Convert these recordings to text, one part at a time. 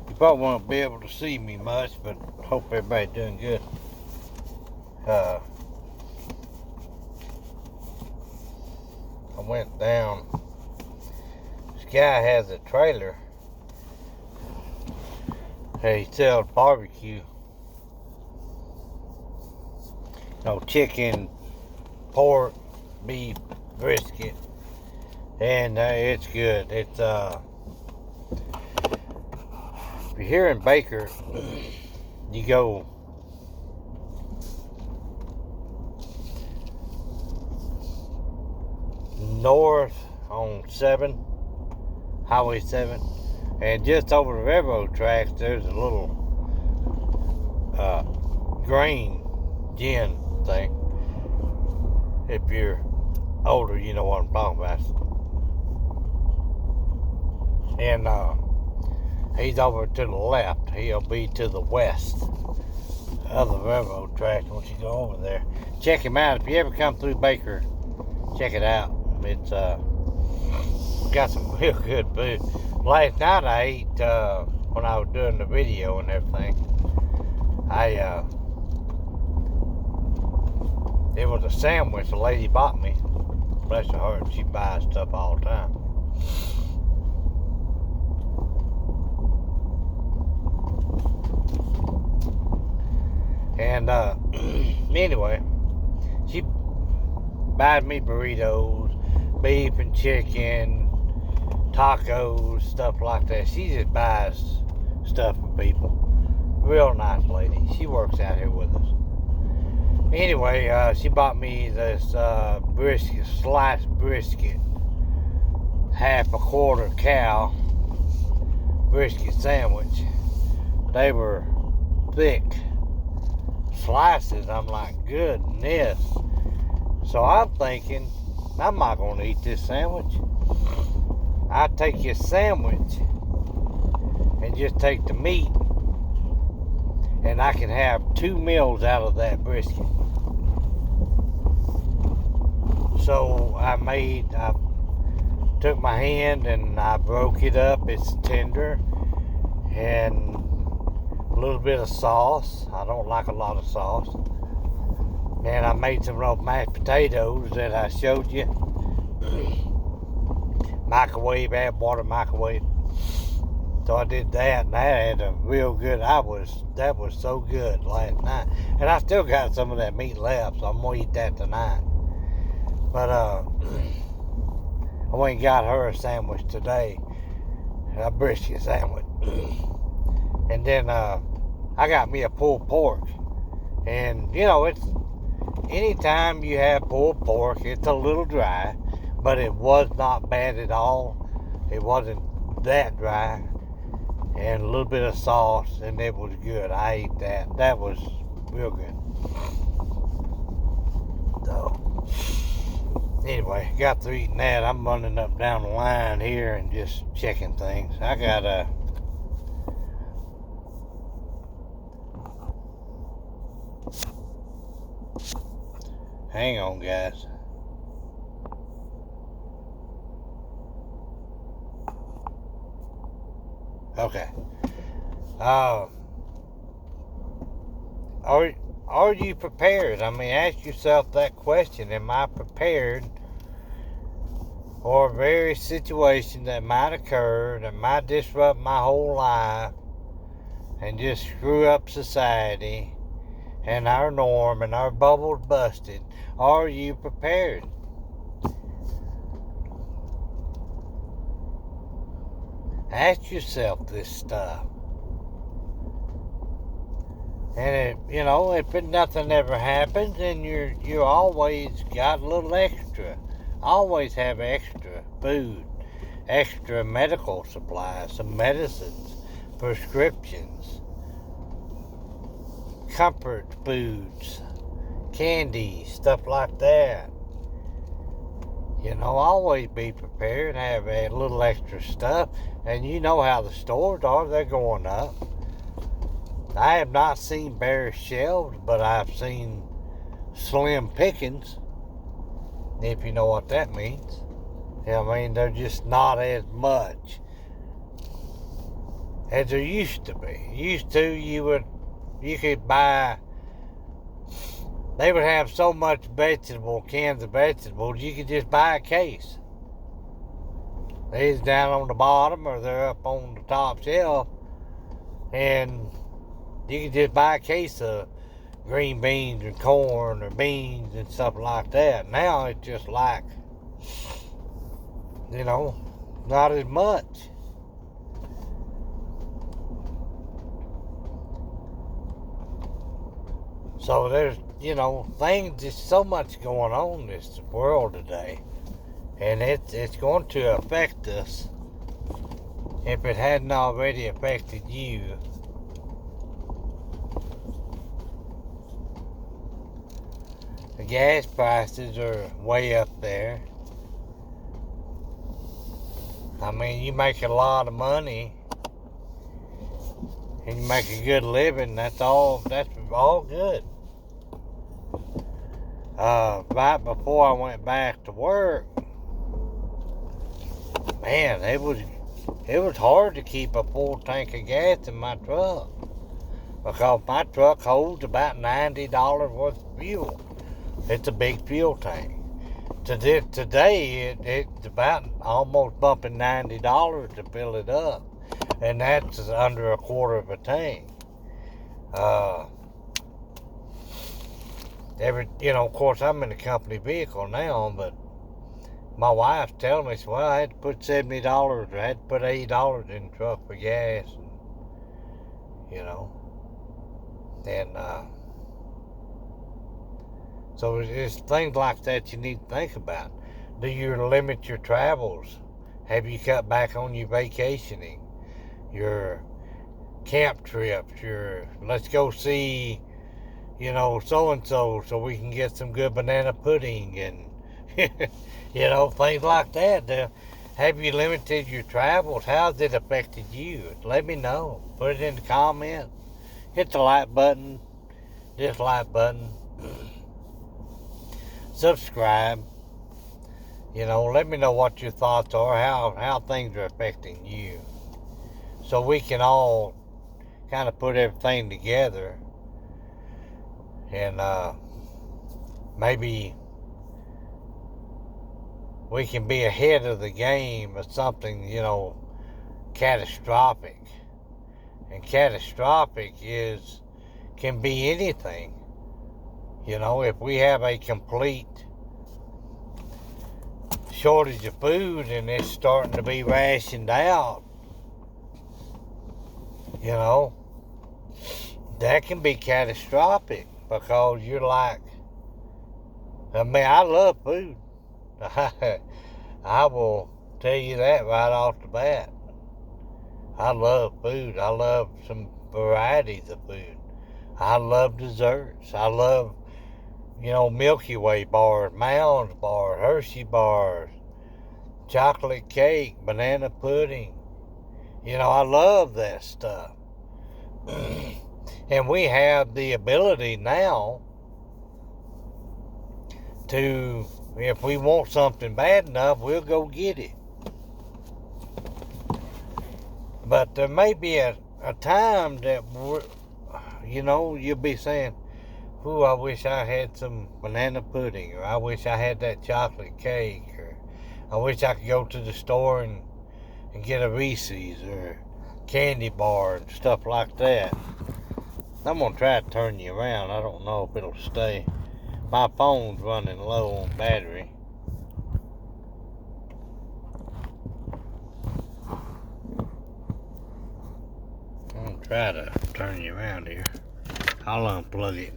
You probably won't be able to see me much, but hope everybody's doing good. I went down. This guy has a trailer. He sells barbecue. Chicken, pork, beef, brisket, and it's good. It's if you're here in Baker, you go north on 7, Highway 7, and just over the railroad tracks, there's a little grain gin thing. If you're older, you know what I'm talking about. And he's over to the left. He'll be to the west of the railroad tracks once you go over there. Check him out. If you ever come through Baker, check it out. It's got some real good food. Last night I ate, when I was doing the video and everything, it was a sandwich a lady bought me. Bless her heart, she buys stuff all the time. And anyway, she buys me burritos, beef and chicken, tacos, stuff like that. She just buys stuff for people. Real nice lady. She works out here with us. Anyway, she bought me this brisket, sliced brisket, half a quarter cow brisket sandwich. They were thick slices. I'm like, goodness. So I'm thinking, I'm not going to eat this sandwich. I take your sandwich and just take the meat, and I can have 2 meals out of that brisket. So I took my hand and I broke it up. It's tender, and a little bit of sauce. I don't like a lot of sauce. And I made some of those mashed potatoes that I showed you. Microwave, add water, microwave. So I did that, and that had a real good. That was so good last night, and I still got some of that meat left, so I'm gonna eat that tonight. But I went and got her a sandwich today, a brisket sandwich, and then I got me a pulled pork. And it's anytime you have pulled pork, it's a little dry, but it was not bad at all. It wasn't that dry. And a little bit of sauce, and it was good. I ate that. That was real good. So, anyway, got through eating that. I'm running up down the line here and just checking things. I got hang on, guys. Okay. Are you prepared? I mean, ask yourself that question. Am I prepared for a very situation that might occur, that might disrupt my whole life and just screw up society and our norm and our bubbles busted? Are you prepared? Ask yourself this stuff. And if nothing ever happens, then you always got a little extra. Always have extra food, extra medical supplies, some medicines, prescriptions, comfort foods, candy, stuff like that. Always be prepared, have a little extra stuff. And you know how the stores are, they're going up. I have not seen bare shelves, but I've seen slim pickings, if you know what that means. I mean, they're just not as much. as there used to be. Used to, you could buy, they would have so much cans of vegetables, you could just buy a case. They's down on the bottom or they're up on the top shelf, and you can just buy a case of green beans and corn or beans and stuff like that. Now it's just like, not as much. So there's, things, there's so much going on in this world today. And it's going to affect us if it hadn't already affected you. The gas prices are way up there. I mean, you make a lot of money and you make a good living. That's all good. Right before I went back to work, man, it was hard to keep a full tank of gas in my truck, because my truck holds about $90 worth of fuel. It's a big fuel tank. Today, it's about almost bumping $90 to fill it up, and that's under a quarter of a tank. Of course, I'm in a company vehicle now, but my wife's telling me, well, I had to put $70, or I had to put $80 in the truck for gas, and so it's things like that you need to think about. Do you limit your travels? Have you cut back on your vacationing, your camp trips, your let's go see, so-and-so so we can get some good banana pudding and, things like that. Have you limited your travels? How's it affected you? Let me know. Put it in the comments. Hit the like button, dislike button. Subscribe. Let me know what your thoughts are, how things are affecting you, so we can all kind of put everything together, and maybe we can be ahead of the game of something, catastrophic. And catastrophic can be anything. If we have a complete shortage of food and it's starting to be rationed out, that can be catastrophic, because you're like, I love food. I will tell you that right off the bat. I love food. I love some varieties of food. I love desserts. I love, Milky Way bars, Mounds bars, Hershey bars, chocolate cake, banana pudding. I love that stuff. And we have the ability now to, if we want something bad enough, we'll go get it. But there may be a time that, you'll be saying, ooh, I wish I had some banana pudding, or I wish I had that chocolate cake, or I wish I could go to the store and get a Reese's or candy bar and stuff like that. I'm going to try to turn you around. I don't know if it'll stay. My phone's running low on battery. I'm going to try to turn you around here. I'll unplug it.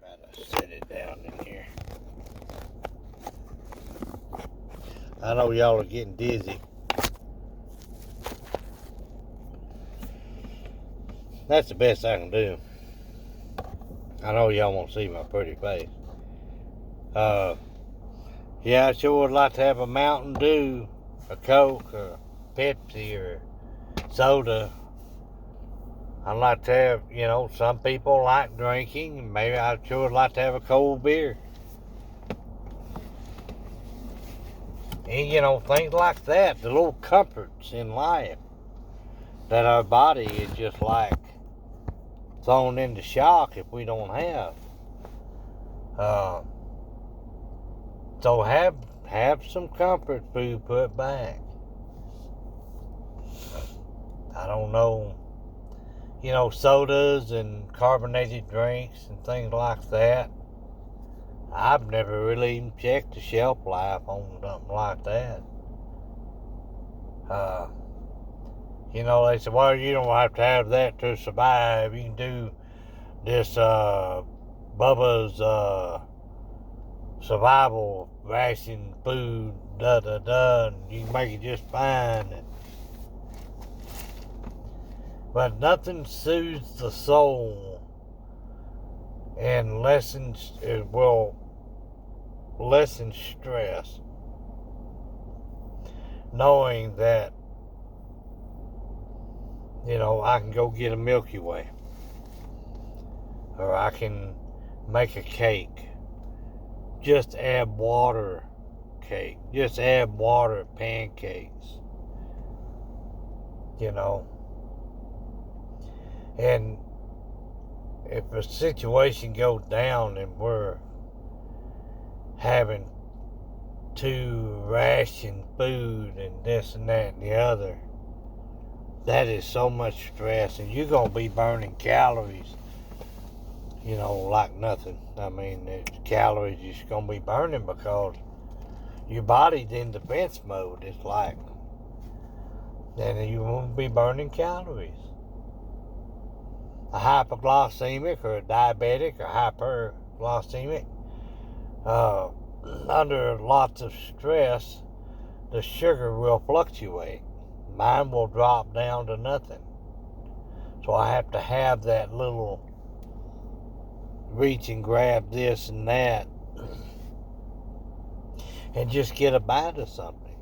Try to set it down in here. I know y'all are getting dizzy. That's the best I can do. I know y'all won't see my pretty face. Yeah, I sure would like to have a Mountain Dew, a Coke, or Pepsi, or soda. I'd like to have, some people like drinking. Maybe I sure would like to have a cold beer. And, things like that, the little comforts in life. that our body is just like thrown into shock if we don't have. So have some comfort food put back. I don't know, sodas and carbonated drinks and things like that. I've never really even checked the shelf life on something like that. They say, well, you don't have to have that to survive. You can do this Bubba's survival ration food, and you can make it just fine. But nothing soothes the soul and lessen stress, knowing that, I can go get a Milky Way, or I can make a cake. Just add water cake. Just add water pancakes. And if a situation goes down and we're having to ration food and this and that and the other, that is so much stress, and you're going to be burning calories, like nothing. I mean, the calories you're going to be burning because your body's in defense mode. It's like, then you won't be burning calories. A hypoglycemic or a diabetic or hyperglycemic, under lots of stress, the sugar will fluctuate. Mine will drop down to nothing. So I have to have that little reach and grab this and that and just get a bite of something.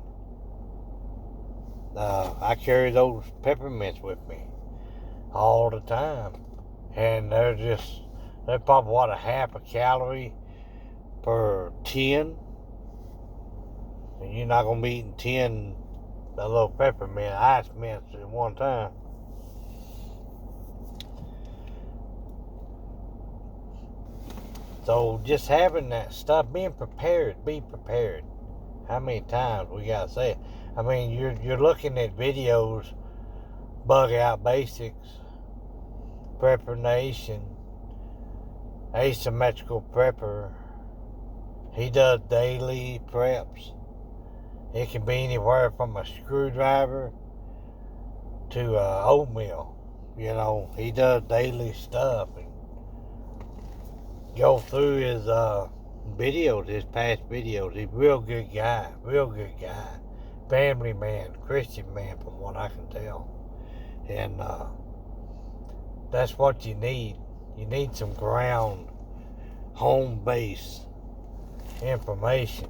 I carry those peppermints with me all the time, and they're probably a half a calorie per 10, and you're not gonna be eating 10 a little peppermint ice mints at one time. So just having that stuff, being prepared, be prepared. How many times we gotta say it? I mean, you're looking at videos, Bug Out Basics, Prepper Nation, Asymmetrical Prepper. He does daily preps. It can be anywhere from a screwdriver to oatmeal. He does daily stuff. And go through his videos, his past videos. He's a real good guy. Family man, Christian man, from what I can tell. And that's what you need. You need some ground, home base information.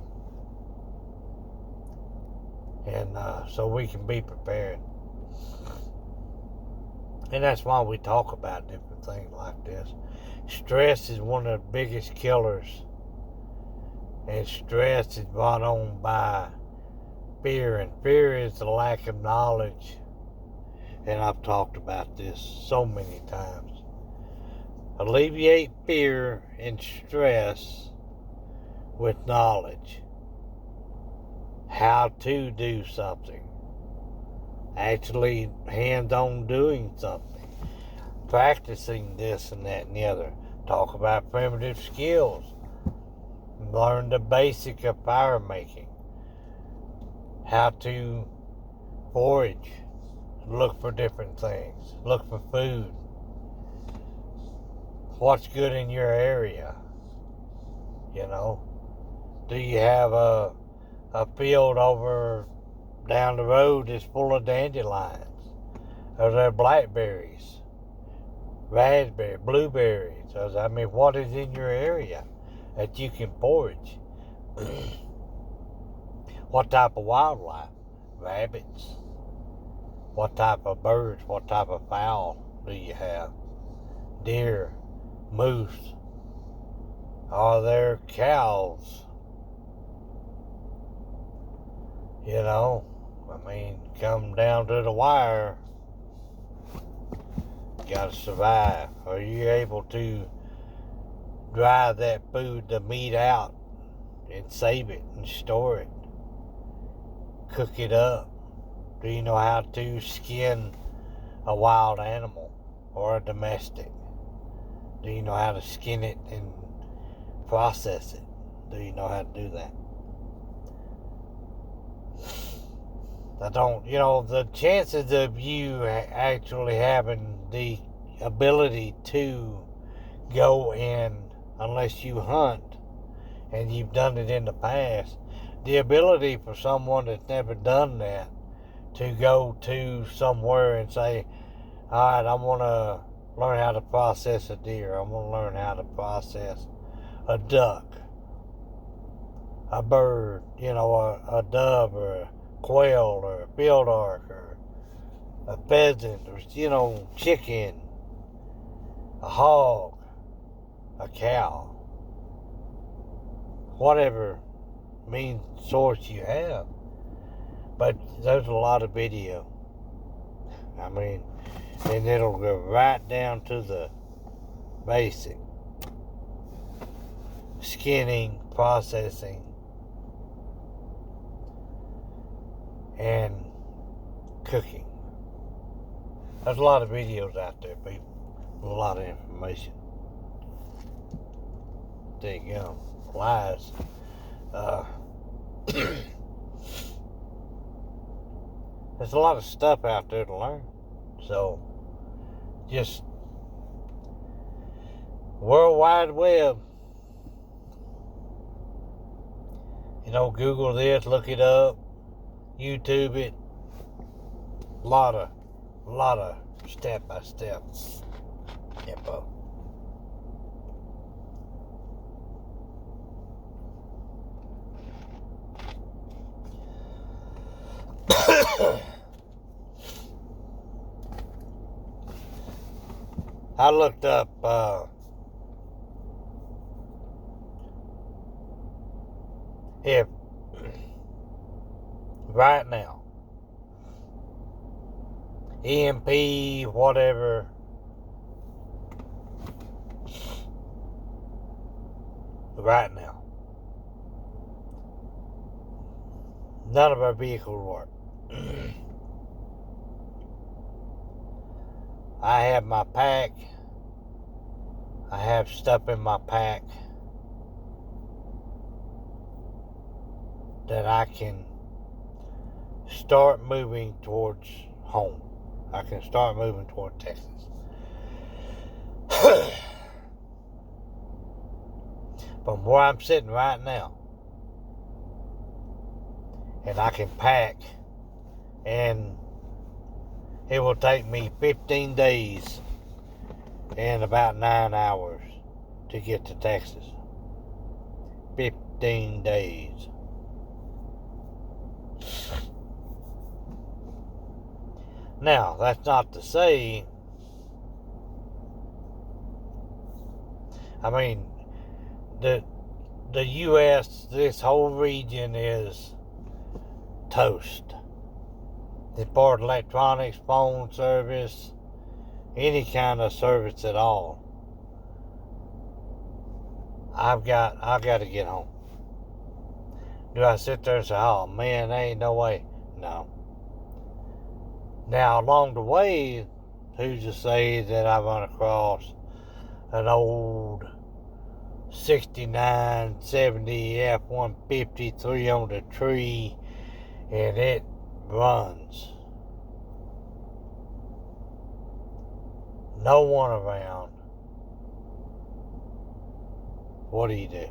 And so we can be prepared. And that's why we talk about different things like this. Stress is one of the biggest killers. And stress is brought on by fear. And fear is the lack of knowledge. And I've talked about this so many times. Alleviate fear and stress with knowledge. How to do something. Actually hands-on doing something. Practicing this and that and the other. Talk about primitive skills. Learn the basic of fire making. How to forage. Look for different things. Look for food. What's good in your area? Do you have a field over down the road that's full of dandelions? Are there blackberries, raspberries, blueberries? What is in your area that you can forage? What type of wildlife? Rabbits. What type of birds? What type of fowl do you have? Deer, moose. Are there cows? Come down to the wire. Gotta survive. Are you able to dry that food, the meat out, and save it and store it? Cook it up. Do you know how to skin a wild animal or a domestic? Do you know how to skin it and process it? Do you know how to do that? The chances of you actually having the ability to go in, unless you hunt and you've done it in the past, the ability for someone that's never done that to go to somewhere and say, all right, I want to learn how to process a deer. I want to learn how to process a duck, a bird, a dove or a quail or a field ark or a pheasant or, chicken, a hog, a cow, whatever means source you have. But there's a lot of video. And it'll go right down to the basic. Skinning, processing, and cooking. There's a lot of videos out there, people. A lot of information. There you go. Lies. There's a lot of stuff out there to learn. So, just World Wide Web. Google this, look it up, YouTube it. A lot of step-by-step info. I looked up if right now EMP whatever right now, none of our vehicles work. I have my pack. I have stuff in my pack that I can start moving towards home. I can start moving toward Texas. From where I'm sitting right now, and I can pack, and it will take me 15 days and about 9 hours to get to Texas. 15 days. Now, that's not to say, the U.S., this whole region is toast. As far as electronics, phone service, any kind of service at all, I got to get home. Do I sit there and say, oh man, there ain't no way? No. Now, along the way, who's to say that I run across an old 69, 70 F-150 on the tree, and it runs. No one around. What do you do?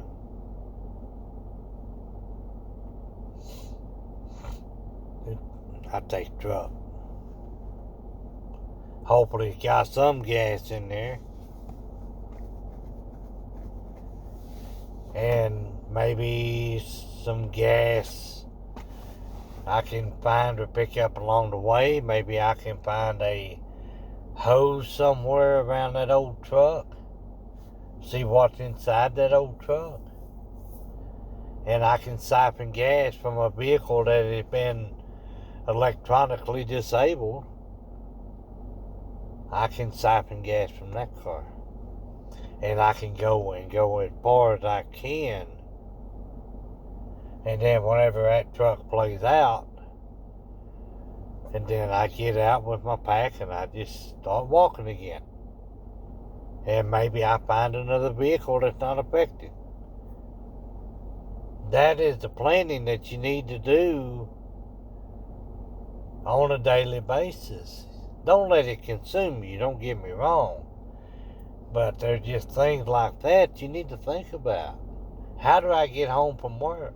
I take the truck. Hopefully it's got some gas in there. And maybe some gas I can find or pick up along the way. Maybe I can find a hose somewhere around that old truck. See what's inside that old truck. And I can siphon gas from a vehicle that has been electronically disabled. I can siphon gas from that car. And I can go as far as I can. And then whenever that truck plays out, and then I get out with my pack and I just start walking again. And maybe I find another vehicle that's not affected. That is the planning that you need to do on a daily basis. Don't let it consume you, don't get me wrong. But there's just things like that you need to think about. How do I get home from work?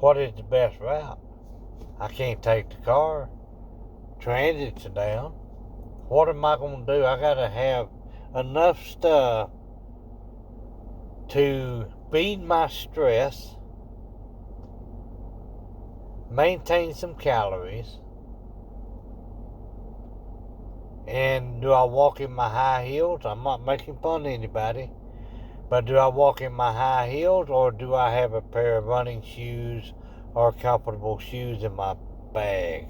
What is the best route? I can't take the car. Transits are down. What am I going to do? I got to have enough stuff to feed my stress, maintain some calories, and do I walk in my high heels? I'm not making fun of anybody, but do I walk in my high heels, or do I have a pair of running shoes or comfortable shoes in my bag?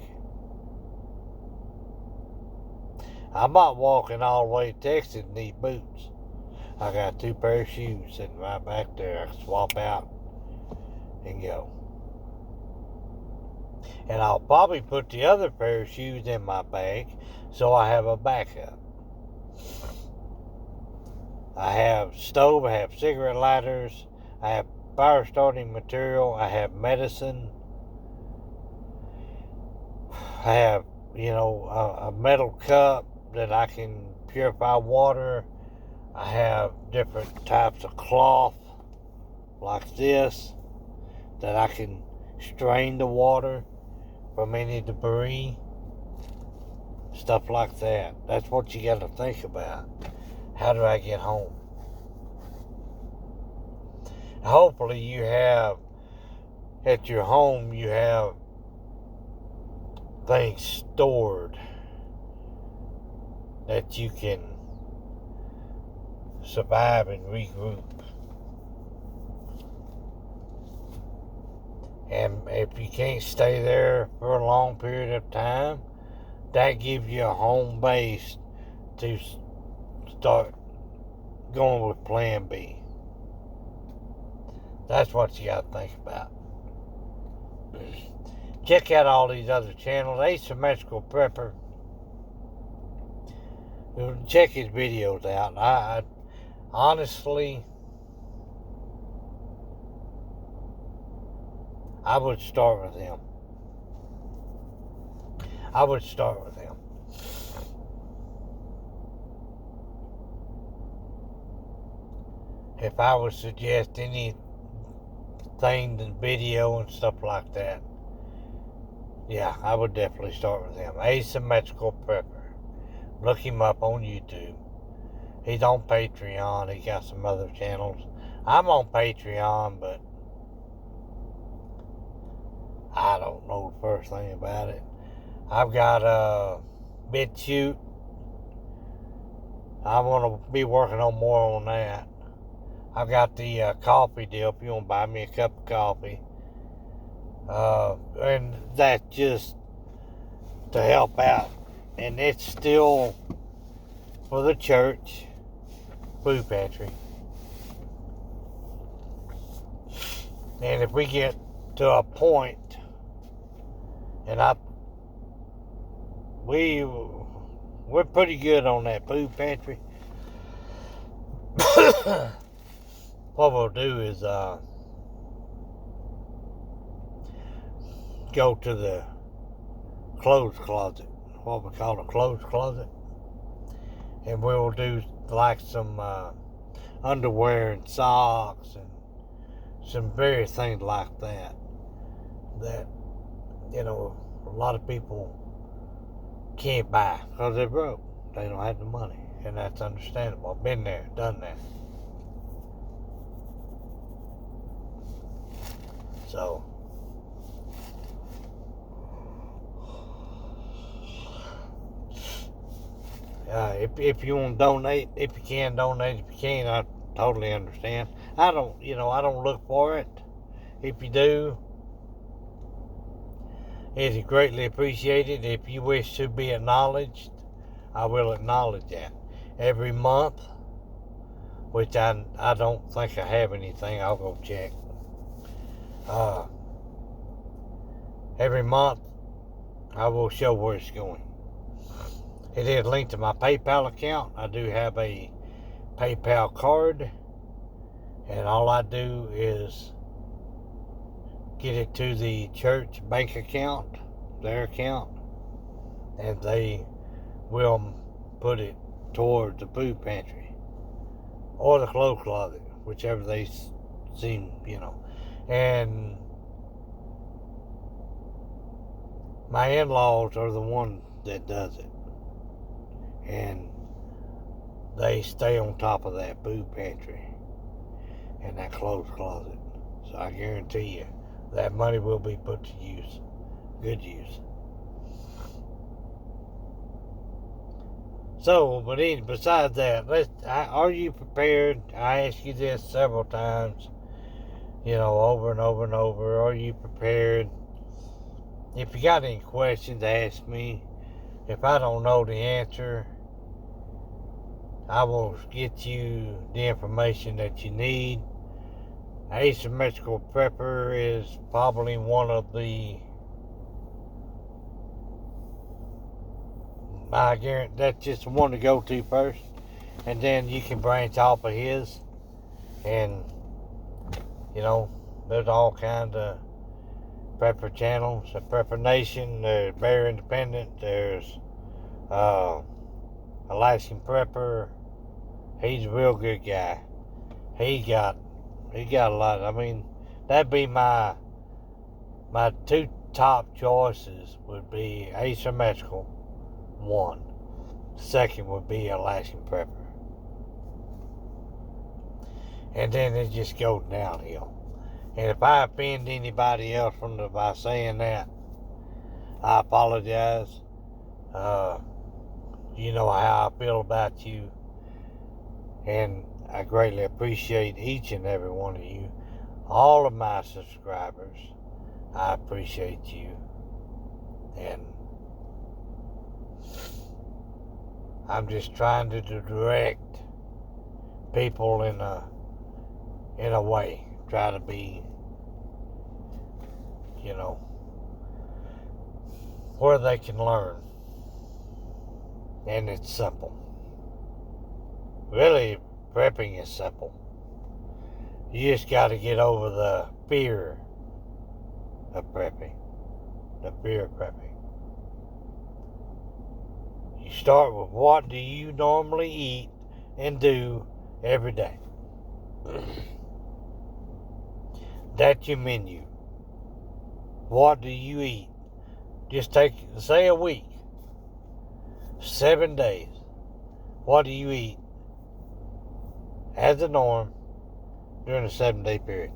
I'm not walking all the way to Texas in these boots. I got 2 pairs of shoes sitting right back there. I can swap out and go. And I'll probably put the other pair of shoes in my bag so I have a backup. I have stove, I have cigarette lighters, I have fire starting material, I have medicine, I have, a metal cup that I can purify water. I have different types of cloth like this that I can strain the water from any debris. Stuff like that. That's what you got to think about. How do I get home? Hopefully you have, at your home, you have things stored that you can survive and regroup. And if you can't stay there for a long period of time, that gives you a home base to start going with plan B. That's what you got to think about. Check out all these other channels. Asymmetrical Prepper. Check his videos out. I honestly, I would start with him. If I would suggest anything, the video and stuff like that, yeah, I would definitely start with him. Asymmetrical Prepper. Look him up on YouTube. He's on Patreon. He got some other channels. I'm on Patreon, but I don't know the first thing about it. I've got BitChute. I want to be working on more on that. I've got the coffee deal if you want to buy me a cup of coffee. And that's just to help out. And it's still for the church food pantry. And if we get to a point, and we're pretty good on that food pantry. What we'll do is go to the clothes closet, what we call a clothes closet, and we'll do like some underwear and socks and some various things like that a lot of people can't buy because they're broke. They don't have the money, and that's understandable. I've been there, done that. So if you want to donate, if you can donate, if you can't, I totally understand. I don't look for it. If you do, it is greatly appreciated. If you wish to be acknowledged I will acknowledge that. Every month, which I don't think I have anything, I'll go check. Every month, I will show where it's going. It is linked to my PayPal account. I do have a PayPal card, and all I do is get it to the church bank account, their account, and they will put it towards the food pantry or the clothes closet, whichever they seem, And my in-laws are the one that does it, and they stay on top of that food pantry and that clothes closet. So I guarantee you that money will be put to use, good use. So, but besides that, are you prepared? I asked you this several times, over and over and over. Are you prepared? If you got any questions, ask me. If I don't know the answer, I will get you the information that you need. Asymmetrical prepper is probably one of I guarantee that's just the one to go to first, and then you can branch off of his, and there's all kinds of prepper channels. The Prepper Nation, there's Bear Independent, there's Alaskan Prepper. He's a real good guy. He got a lot. I mean, that'd be my two top choices would be asymmetrical. One. Second would be Alaskan Prepper. And then it just goes downhill. And if I offend anybody else by saying that, I apologize. You know how I feel about you. And I greatly appreciate each and every one of you. All of my subscribers, I appreciate you. And I'm just trying to direct people in a way. Try to be, where they can learn. And it's simple. Really, prepping is simple. You just got to get over the fear of prepping. The fear of prepping. You start with, what do you normally eat and do every day? That's your menu. What do you eat? Just say a week. 7 days. What do you eat as a norm during a 7-day period?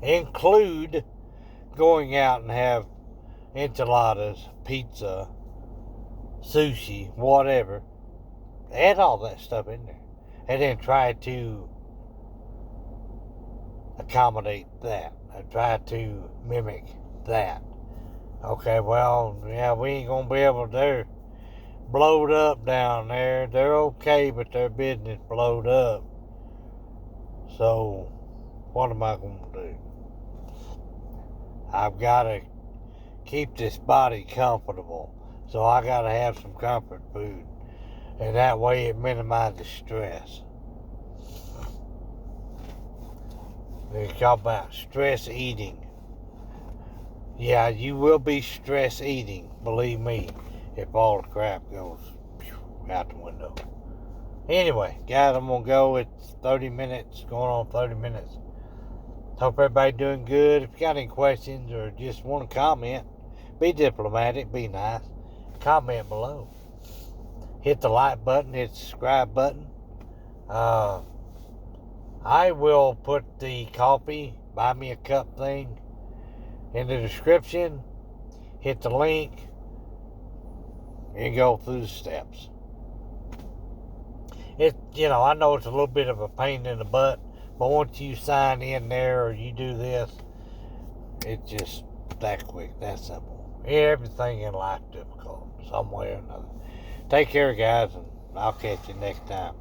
Include going out and have enchiladas, pizza, sushi, whatever. Add all that stuff in there. And then try to accommodate that. Try to mimic that. Okay, well, yeah, we ain't going to be able to. They're blowed up down there. They're okay, but their business blowed up. So, what am I going to do? I've got to keep this body comfortable. So I got to have some comfort food. And that way it minimizes stress. They talk about stress eating. Yeah, you will be stress eating, believe me, if all the crap goes out the window. Anyway, guys, I'm going to go. It's 30 minutes, going on 30 minutes. Hope everybody doing good. If you got any questions or just want to comment, be diplomatic, be nice. Comment below. Hit the like button, hit the subscribe button. I will put the coffee, buy me a cup thing in the description. Hit the link and go through the steps. I know it's a little bit of a pain in the butt, but once you sign in there or you do this, it's just that quick, that simple. Everything in life difficult, some way or another. Take care, guys, and I'll catch you next time.